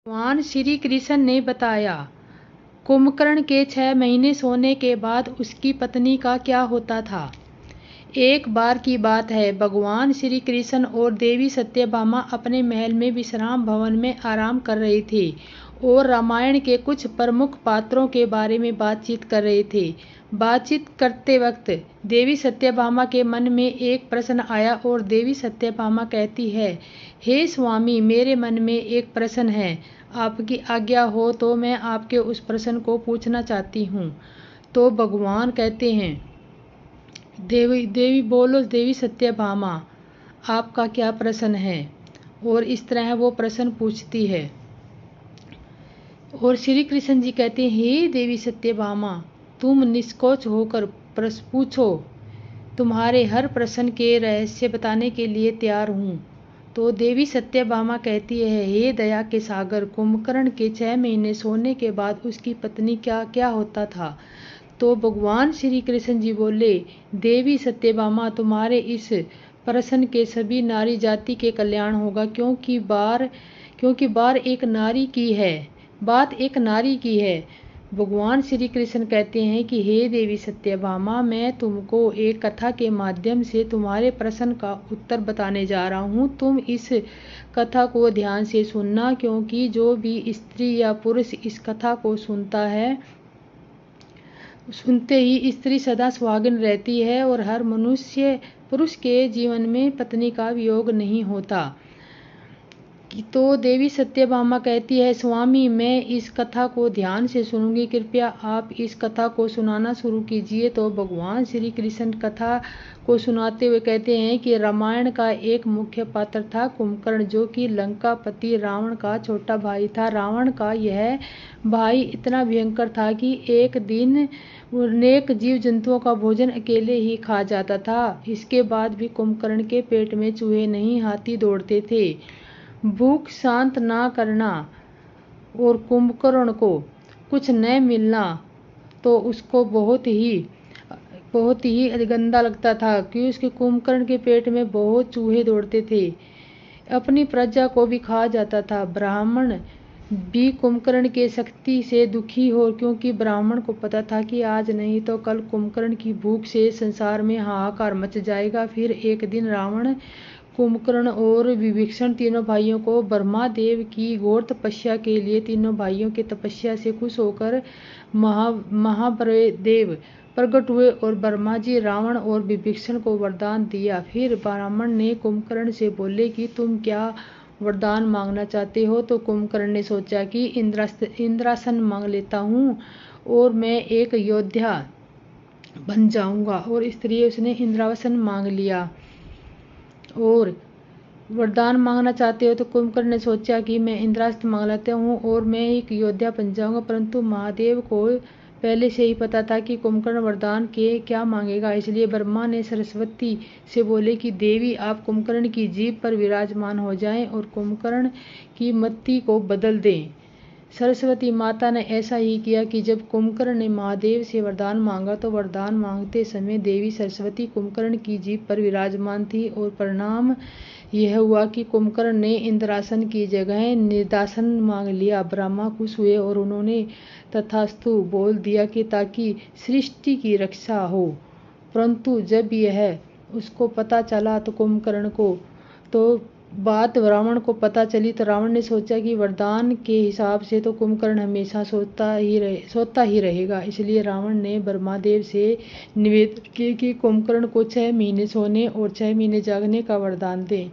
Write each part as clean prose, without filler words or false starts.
भगवान श्री कृष्ण ने बताया कुंभकर्ण के 6 महीने सोने के बाद उसकी पत्नी का क्या होता था। एक बार की बात है, भगवान श्री कृष्ण और देवी सत्यभामा अपने महल में विश्राम भवन में आराम कर रहे थे और रामायण के कुछ प्रमुख पात्रों के बारे में बातचीत कर रहे थे। बातचीत करते वक्त देवी सत्यभामा के मन में एक प्रश्न आया और देवी सत्यभामा कहती है, हे स्वामी, मेरे मन में एक प्रश्न है। आपकी आज्ञा हो तो मैं आपके उस प्रश्न को पूछना चाहती हूँ। तो भगवान कहते हैं, देवी बोलो देवी सत्यभामा, आपका क्या प्रश्न है। और इस तरह वो प्रश्न पूछती है और श्री कृष्ण जी कहते हैं, हे देवी सत्यभामा, तुम निष्कोच होकर प्रश्न पूछो, तुम्हारे हर प्रश्न के रहस्य बताने के लिए तैयार हूँ। तो देवी सत्यभामा कहती है, हे दया के सागर, कुंभकर्ण के 6 महीने सोने के बाद उसकी पत्नी क्या होता था। तो भगवान श्री कृष्ण जी बोले, देवी सत्यभामा, तुम्हारे इस प्रश्न के सभी नारी जाति के कल्याण होगा, क्योंकि बात एक नारी की है। भगवान श्री कृष्ण कहते हैं कि हे देवी सत्यभामा, मैं तुमको एक कथा के माध्यम से तुम्हारे प्रश्न का उत्तर बताने जा रहा हूँ। तुम इस कथा को ध्यान से सुनना, क्योंकि जो भी स्त्री या पुरुष इस कथा को सुनते ही स्त्री सदा सुहागिन रहती है और हर मनुष्य पुरुष के जीवन में पत्नी का वियोग नहीं होता। तो देवी सत्यभामा कहती है, स्वामी, मैं इस कथा को ध्यान से सुनूंगी, कृपया आप इस कथा को सुनाना शुरू कीजिए। तो भगवान श्री कृष्ण कथा को सुनाते हुए कहते हैं कि रामायण का एक मुख्य पात्र था कुंभकर्ण, जो कि लंकापति रावण का छोटा भाई था। रावण का यह भाई इतना भयंकर था कि एक दिन अनेक जीव जंतुओं का भोजन अकेले ही खा जाता था। इसके बाद भी कुंभकर्ण के पेट में चूहे नहीं, हाथी दौड़ते थे। भूख शांत ना करना और कुंभकर्ण को कुछ न मिलना तो उसको बहुत ही गंदा लगता था कि उसके कुंभकर्ण के पेट में बहुत चूहे दौड़ते थे, अपनी प्रजा को भी खा जाता था। ब्राह्मण भी कुंभकर्ण के शक्ति से दुखी हो, क्योंकि ब्राह्मण को पता था कि आज नहीं तो कल कुंभकर्ण की भूख से संसार में हाहाकार मच जाएगा। फिर एक दिन रावण, कुंभकर्ण और विभीषण तीनों भाइयों को ब्रह्मा देव की घोर तपस्या के लिए, तीनों भाइयों की तपस्या से खुश होकर महादेव प्रकट हुए और ब्रह्मा जी रावण और विभीषण को वरदान दिया। फिर ब्राह्मण ने कुंभकर्ण से बोले कि तुम क्या वरदान मांगना चाहते हो। तो कुंभकर्ण ने सोचा कि इंद्रासन मांग लेता हूँ और मैं एक योद्धा बन जाऊंगा, और इसलिए उसने इंद्रासन मांग लिया। और वरदान मांगना चाहते हो तो कुंभकर्ण ने सोचा कि मैं इंद्रास्त्र मांग लेता हूँ और मैं एक योद्धा बन जाऊंगा। परंतु महादेव को पहले से ही पता था कि कुंभकर्ण वरदान के क्या मांगेगा, इसलिए ब्रह्मा ने सरस्वती से बोले कि देवी, आप कुंभकर्ण की जीभ पर विराजमान हो जाएं और कुंभकर्ण की मति को बदल दें। सरस्वती माता ने ऐसा ही किया कि जब कुंभकर्ण ने महादेव से वरदान मांगा तो वरदान मांगते समय देवी सरस्वती कुंभकर्ण की जीभ पर विराजमान थी, और परिणाम यह हुआ कि कुंभकर्ण ने इंद्रासन की जगह निदासन मांग लिया। ब्रह्मा खुश हुए और उन्होंने तथास्तु बोल दिया कि ताकि सृष्टि की रक्षा हो। परंतु जब यह उसको पता चला तो कुंभकर्ण को बात रावण को पता चली, तो रावण ने सोचा कि वरदान के हिसाब से तो कुंभकर्ण हमेशा सोता ही रहेगा। इसलिए रावण ने ब्रह्मादेव से निवेदन किया कि कुंभकर्ण को 6 महीने सोने और 6 महीने जागने का वरदान दे।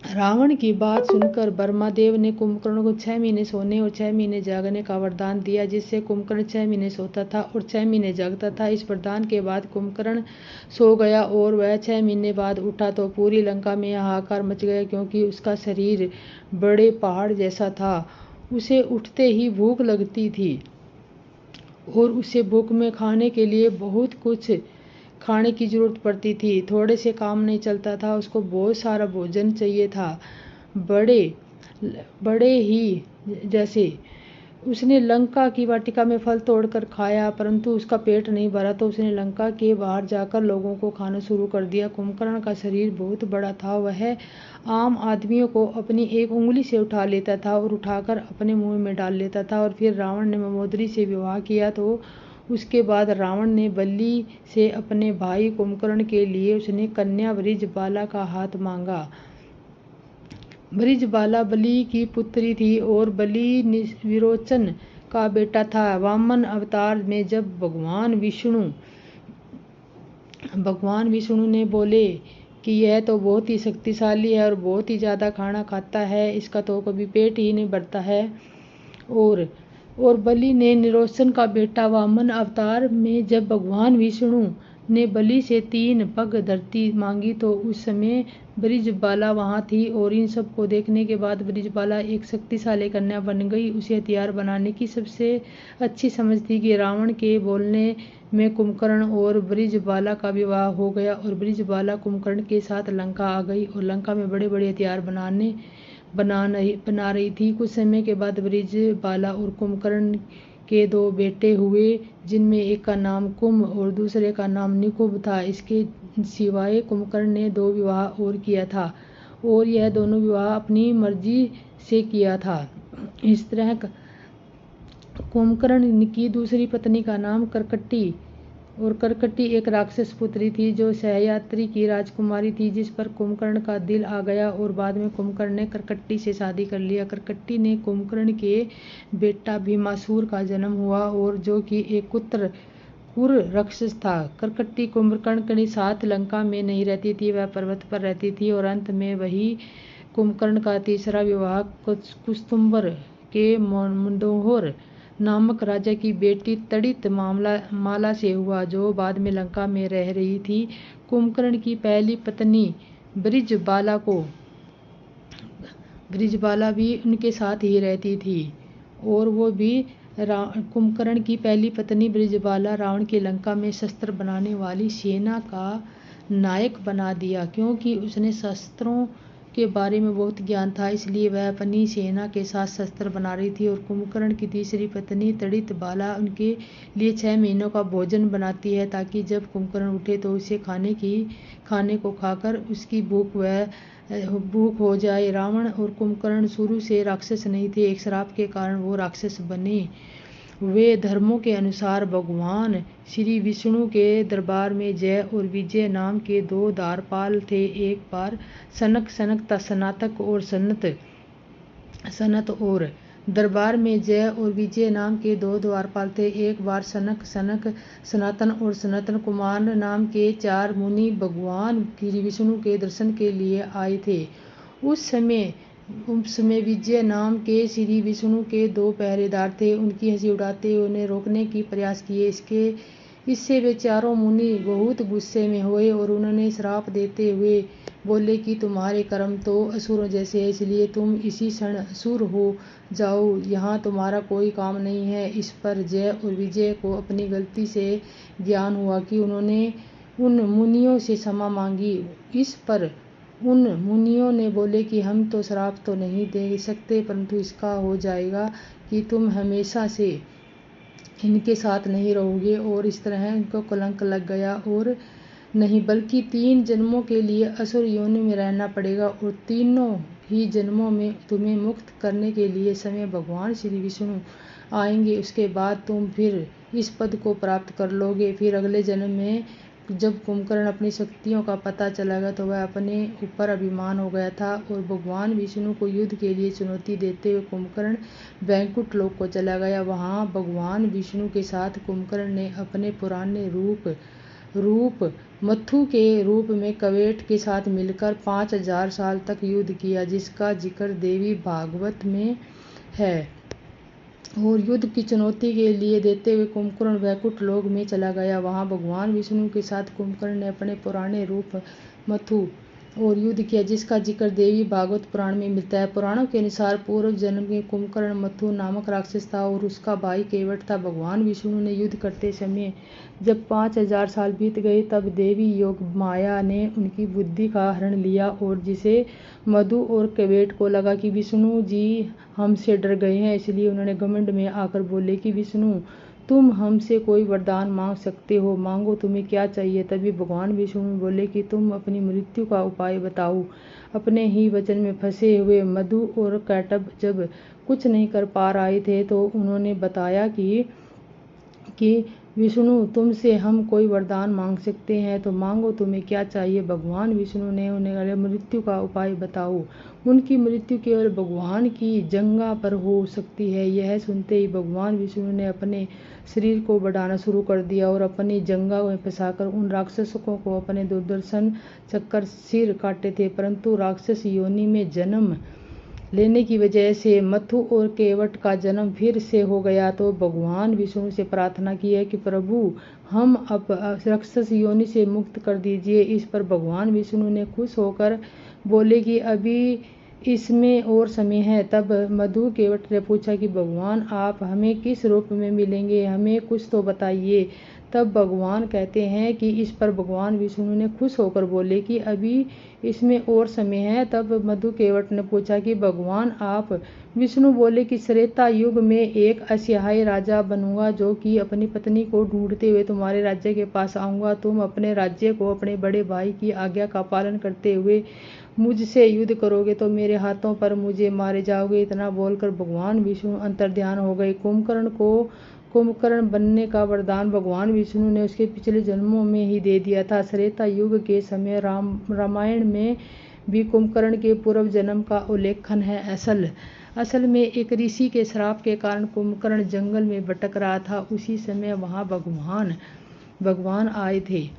रावण की बात सुनकर ब्रह्मादेव ने कुंभकर्ण को 6 महीने सोने और 6 महीने जागने का वरदान दिया, जिससे कुंभकर्ण 6 महीने सोता था और 6 महीने जागता था। इस वरदान के बाद कुंभकर्ण सो गया और वह 6 महीने बाद उठा तो पूरी लंका में हाहाकार मच गया, क्योंकि उसका शरीर बड़े पहाड़ जैसा था। उसे उठते ही भूख लगती थी और उसे भूख में खाने के लिए बहुत कुछ खाने की जरूरत पड़ती थी। थोड़े से काम नहीं चलता था, उसको बहुत सारा भोजन चाहिए था, बड़े ही जैसे उसने लंका की वाटिका में फल तोड़कर खाया, परंतु उसका पेट नहीं भरा तो उसने लंका के बाहर जाकर लोगों को खाना शुरू कर दिया। कुंभकर्ण का शरीर बहुत बड़ा था। वह आम आदमियों को अपनी एक उंगली से उठा लेता था और उठाकर अपने मुंह में डाल लेता था। और फिर रावण ने मंदोदरी से विवाह किया तो उसके बाद रावण ने बलि से अपने भाई कुंभकर्ण के लिए उसने कन्या वृषबाला का हाथ मांगा। वृषबाला बलि की पुत्री थी और बलि विरोचन का बेटा था। वामन अवतार में जब भगवान विष्णु ने बोले कि यह तो बहुत ही शक्तिशाली है और बहुत ही ज़्यादा खाना खाता है, इसका तो कभी पेट ही नहीं भरता है। और बलि ने निरोचन का बेटा वामन अवतार में जब भगवान विष्णु ने बलि से 3 पग धरती मांगी तो उस समय वृषबाला वहाँ थी। और इन सब को देखने के बाद वृषबाला एक शक्तिशाली कन्या बन गई। उसे हथियार बनाने की सबसे अच्छी समझ थी कि रावण के बोलने में कुंभकर्ण और वृषबाला का विवाह हो गया और वृषबाला कुंभकर्ण के साथ लंका आ गई और लंका में बड़े बड़े हथियार बना रही थी। कुछ समय के बाद वृषबाला और कुंभकर्ण के 2 बेटे हुए, जिनमें एक का नाम कुंभ और दूसरे का नाम निकुंभ था। इसके सिवाय कुंभकर्ण ने 2 विवाह और किया था और यह दोनों विवाह अपनी मर्जी से किया था। इस तरह कुंभकर्ण की दूसरी पत्नी का नाम करकट्टी और करकट्टी एक राक्षस पुत्री थी जो सहयात्री की राजकुमारी थी, जिस पर कुंभकर्ण का दिल आ गया और बाद में कुंभकर्ण ने करकट्टी से शादी कर लिया। करकट्टी ने कुंभकर्ण के बेटा भीमासुर का जन्म हुआ और जो कि एक क्रूर राक्षस था। करकट्टी कुंभकर्ण के साथ लंका में नहीं रहती थी, वह पर्वत पर रहती थी और अंत में वही कुंभकर्ण का तीसरा विवाह कुस्तुंबर के मंदोहर नामक राजा की बेटी तड़ित माला से हुआ, जो बाद में लंका में रह रही थी। कुंभकर्ण की पहली पत्नी वृषबाला भी उनके साथ ही रहती थी और वो भी कुंभकर्ण की पहली पत्नी वृषबाला रावण की लंका में शस्त्र बनाने वाली सेना का नायक बना दिया। क्योंकि उसने शस्त्रों के बारे में बहुत ज्ञान था, इसलिए वह अपनी सेना के साथ शस्त्र बना रही थी। और कुंभकर्ण की तीसरी पत्नी तड़ित बाला उनके लिए 6 महीनों का भोजन बनाती है, ताकि जब कुंभकर्ण उठे तो उसे खाने को खाकर उसकी भूख हो जाए। रावण और कुंभकर्ण शुरू से राक्षस नहीं थे, एक श्राप के कारण वो राक्षस बने। वे धर्मों के अनुसार भगवान श्री विष्णु के दरबार में जय और विजय नाम के 2 द्वारपाल थे। एक बार सनत और दरबार में जय और विजय नाम के 2 द्वारपाल थे। एक बार सनातन और सनातन कुमार नाम के 4 मुनि भगवान श्री विष्णु के दर्शन के लिए आए थे। उस समय विजय नाम के श्री विष्णु के 2 पहरेदार थे। उनकी हंसी उड़ाते हुए उन्हें रोकने की प्रयास किए। इससे वे चारों मुनि बहुत गुस्से में हुए और उन्होंने श्राप देते हुए बोले कि तुम्हारे कर्म तो असुरों जैसे हैं, इसलिए तुम इसी क्षण असुर हो जाओ, यहाँ तुम्हारा कोई काम नहीं है। इस पर जय और विजय को अपनी गलती से ज्ञान हुआ कि उन्होंने उन मुनियों से क्षमा मांगी। इस पर उन मुनियों ने बोले कि हम तो श्राप तो नहीं दे सकते, परंतु इसका हो जाएगा कि तुम हमेशा से इनके साथ नहीं रहोगे। और इस तरह इनको कलंक लग गया और नहीं बल्कि 3 जन्मों के लिए असुर योनि में रहना पड़ेगा और तीनों ही जन्मों में तुम्हें मुक्त करने के लिए समय भगवान श्री विष्णु आएंगे। उसके बाद तुम फिर इस पद को प्राप्त कर लोगे। फिर अगले जन्म में जब कुंभकर्ण अपनी शक्तियों का पता चलेगा तो वह अपने ऊपर अभिमान हो गया था और भगवान विष्णु को युद्ध के लिए चुनौती देते हुए कुंभकर्ण वैकुंठ लोक को चला गया। वहाँ भगवान विष्णु के साथ कुंभकर्ण ने अपने पुराने रूप मत्थु के रूप में कवेट के साथ मिलकर 5000 साल तक युद्ध किया, जिसका जिक्र देवी भागवत में है। और युद्ध की चुनौती के लिए देते हुए कुंभकर्ण वैकुंठ लोक में चला गया। वहाँ भगवान विष्णु के साथ कुंभकर्ण ने अपने पुराने रूप मत्थु और युद्ध किया, जिसका जिक्र देवी भागवत पुराण में मिलता है। पुराणों के अनुसार पूर्व जन्म में कुंभकर्ण मथु नामक राक्षस था और उसका भाई केवट था। भगवान विष्णु ने युद्ध करते समय जब 5000 साल बीत गए तब देवी योग माया ने उनकी बुद्धि का हरण लिया, और जिसे मधु और केवट को लगा कि विष्णु जी हमसे डर गए हैं, इसलिए उन्होंने घमंड में आकर बोले कि विष्णु तुम हमसे कोई वरदान मांग सकते हो, मांगो, तुम्हें क्या चाहिए। तभी भगवान विष्णु बोले कि तुम अपनी मृत्यु का उपाय बताओ। अपने ही वचन में फंसे हुए मधु और कैटब जब कुछ नहीं कर पा रहे थे तो उन्होंने बताया कि विष्णु तुमसे हम कोई वरदान मांग सकते हैं, तो मांगो, तुम्हें क्या चाहिए। भगवान विष्णु ने उन्हें मृत्यु का उपाय बताओ। उनकी मृत्यु केवल भगवान की जंघा पर हो सकती है। यह सुनते ही भगवान विष्णु ने अपने शरीर को बढ़ाना शुरू कर दिया और अपनी जंघा में फंसाकर उन राक्षसों को अपने सुदर्शन चक्कर सिर काटे थे, परंतु राक्षस योनि में जन्म लेने की वजह से मथु और केवट का जन्म फिर से हो गया। तो भगवान विष्णु से प्रार्थना की है कि प्रभु हम अब राक्षस योनि से मुक्त कर दीजिए। इस पर भगवान विष्णु ने खुश होकर बोले कि अभी इसमें और समय है। तब मधु केवट ने पूछा कि भगवान आप हमें किस रूप में मिलेंगे, हमें कुछ तो बताइए। तब भगवान कहते हैं कि इस पर भगवान विष्णु ने खुश होकर बोले कि अभी इसमें और समय है। तब मधु केवट ने पूछा कि भगवान आप, विष्णु बोले कि त्रेता युग में एक असहाय राजा बनूंगा जो कि अपनी पत्नी को ढूंढते हुए तुम्हारे राज्य के पास आऊंगा। तुम अपने राज्य को अपने बड़े भाई की आज्ञा का पालन करते हुए मुझसे युद्ध करोगे तो मेरे हाथों पर मुझे मारे जाओगे। इतना बोलकर भगवान विष्णु अंतर्ध्यान हो गए। कुंभकर्ण बनने का वरदान भगवान विष्णु ने उसके पिछले जन्मों में ही दे दिया था। त्रेता युग के समय रामायण में भी कुंभकर्ण के पूर्व जन्म का उल्लेखन है। असल में एक ऋषि के श्राप के कारण कुंभकर्ण जंगल में भटक रहा था। उसी समय वहां भगवान आए थे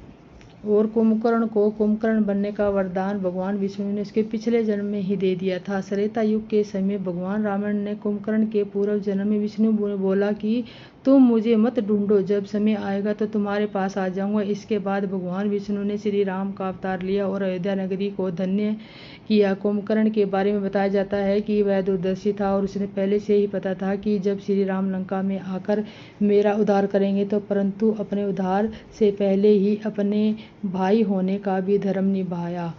और कुंभकर्ण को कुंभकर्ण बनने का वरदान भगवान विष्णु ने उसके पिछले जन्म में ही दे दिया था। त्रेता युग के समय भगवान रावण ने कुंभकर्ण के पूर्व जन्म में विष्णु बोला कि तुम मुझे मत ढूंढो, जब समय आएगा तो तुम्हारे पास आ जाऊंगा। इसके बाद भगवान विष्णु ने श्री राम का अवतार लिया और अयोध्या नगरी को धन्य किया। कुंभकर्ण के बारे में बताया जाता है कि वह दूरदर्शी था और उसे पहले से ही पता था कि जब श्री राम लंका में आकर मेरा उद्धार करेंगे तो, परंतु अपने उद्धार से पहले ही अपने भाई होने का भी धर्म निभाया।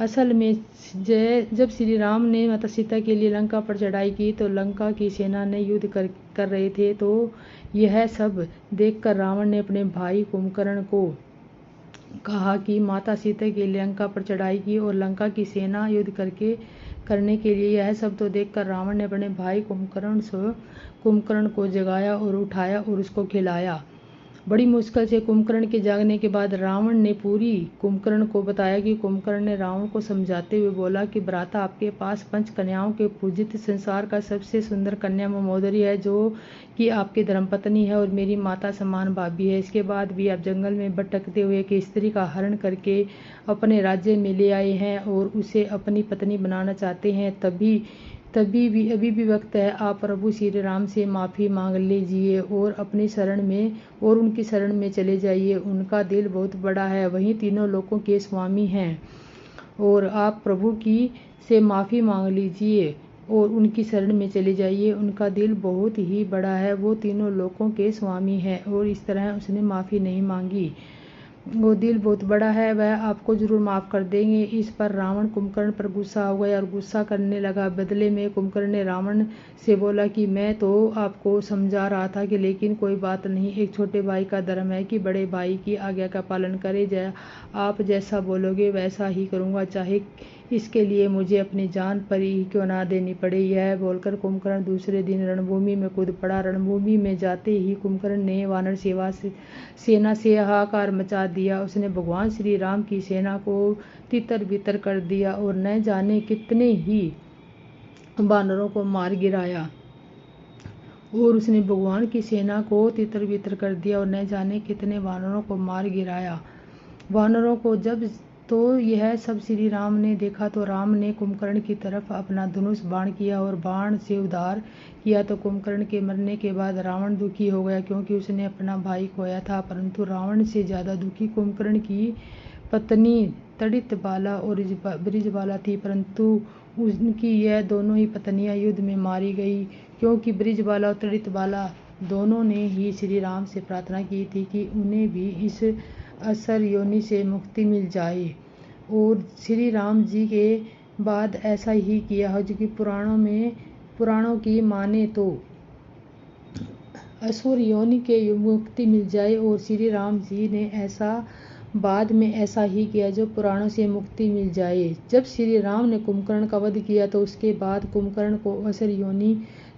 असल में जब श्री राम ने माता सीता के लिए लंका पर चढ़ाई की तो लंका की सेना ने युद्ध कर रहे थे, तो यह सब देखकर रावण ने अपने भाई कुंभकर्ण को कहा कि माता सीता के लिए लंका पर चढ़ाई की और लंका की सेना युद्ध करने के लिए। यह सब तो देखकर रावण ने अपने भाई कुंभकर्ण को जगाया और उठाया और उसको खिलाया। बड़ी मुश्किल से कुंभकर्ण के जागने के बाद रावण ने पूरी कुंभकर्ण को बताया कि कुंभकर्ण ने रावण को समझाते हुए बोला कि भ्राता, आपके पास 5 कन्याओं के पूजित संसार का सबसे सुंदर कन्या मंदोदरी है जो कि आपकी धर्मपत्नी है और मेरी माता समान भाभी है। इसके बाद भी आप जंगल में भटकते हुए एक स्त्री का हरण करके अपने राज्य में ले आए हैं और उसे अपनी पत्नी बनाना चाहते हैं। अभी भी वक्त है, आप प्रभु श्री राम से माफ़ी मांग लीजिए और उनकी शरण में चले जाइए। उनका दिल बहुत बड़ा है, वही तीनों लोकों के स्वामी हैं, और आप प्रभु से माफ़ी मांग लीजिए और उनकी शरण में चले जाइए। उनका दिल बहुत ही बड़ा है, वो तीनों लोकों के स्वामी हैं। और इस तरह उसने माफ़ी नहीं मांगी। वो दिल बहुत बड़ा है, वह आपको जरूर माफ़ कर देंगे। इस पर रावण कुंभकर्ण पर गुस्सा हो गया और गुस्सा करने लगा। बदले में कुंभकर्ण ने रावण से बोला कि मैं तो आपको समझा रहा था कि लेकिन कोई बात नहीं, एक छोटे भाई का धर्म है कि बड़े भाई की आज्ञा का पालन करे। आप जैसा बोलोगे वैसा ही करूँगा, चाहे इसके लिए मुझे अपनी जान पर ही क्यों ना देनी पड़े। यह बोलकर कुंभकर्ण दूसरे दिन रणभूमि में कूद पड़ा। रणभूमि में जाते ही कुंभकर्ण ने वानर सेना से हाहाकार मचा दिया। उसने भगवान श्री राम की सेना को तितर बितर कर दिया और न जाने कितने ही वानरों को मार गिराया। वानरों को जब तो यह सब श्री राम ने देखा तो राम ने कुंभकर्ण की तरफ अपना धनुष बाण किया और बाण से उद्धार किया। तो कुंभकर्ण के मरने के बाद रावण दुखी हो गया क्योंकि उसने अपना भाई खोया था, परंतु रावण से ज्यादा दुखी कुंभकर्ण की पत्नी तड़ितबाला और बृजबाला थी, परंतु उनकी यह दोनों ही पत्नियां युद्ध में मारी गई, क्योंकि बृजबाला और तड़ितबाला दोनों ने ही श्री राम से प्रार्थना की थी कि उन्हें भी इस असुर योनि से मुक्ति मिल जाए। और श्री राम जी के बाद ऐसा ही किया है, जो कि पुराणों की माने तो असुर योनि के मुक्ति मिल जाए। और श्री राम जी ने बाद में ऐसा ही किया जो पुराणों से मुक्ति मिल जाए। जब श्री राम ने कुंभकर्ण का वध किया तो उसके बाद कुंभकर्ण को असुर योनि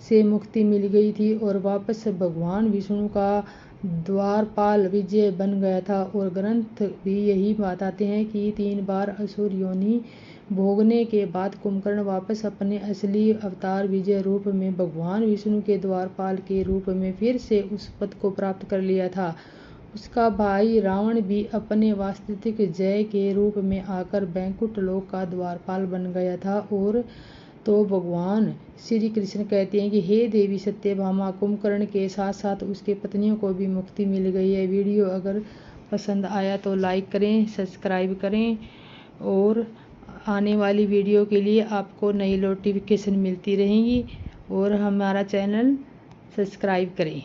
से मुक्ति मिल गई थी और वापस भगवान विष्णु का द्वारपाल विजय बन गया था। और ग्रंथ भी यही बताते हैं कि 3 बार असुर योनि भोगने के बाद कुंभकर्ण वापस अपने असली अवतार विजय रूप में भगवान विष्णु के द्वारपाल के रूप में फिर से उस पद को प्राप्त कर लिया था। उसका भाई रावण भी अपने वास्तविक जय के रूप में आकर बैकुंठ लोक का द्वारपाल बन गया था। और तो भगवान श्री कृष्ण कहते हैं कि हे देवी सत्यभामा, कुंभकर्ण के साथ साथ उसके पत्नियों को भी मुक्ति मिल गई है। वीडियो अगर पसंद आया तो लाइक करें, सब्सक्राइब करें और आने वाली वीडियो के लिए आपको नई नोटिफिकेशन मिलती रहेंगी। और हमारा चैनल सब्सक्राइब करें।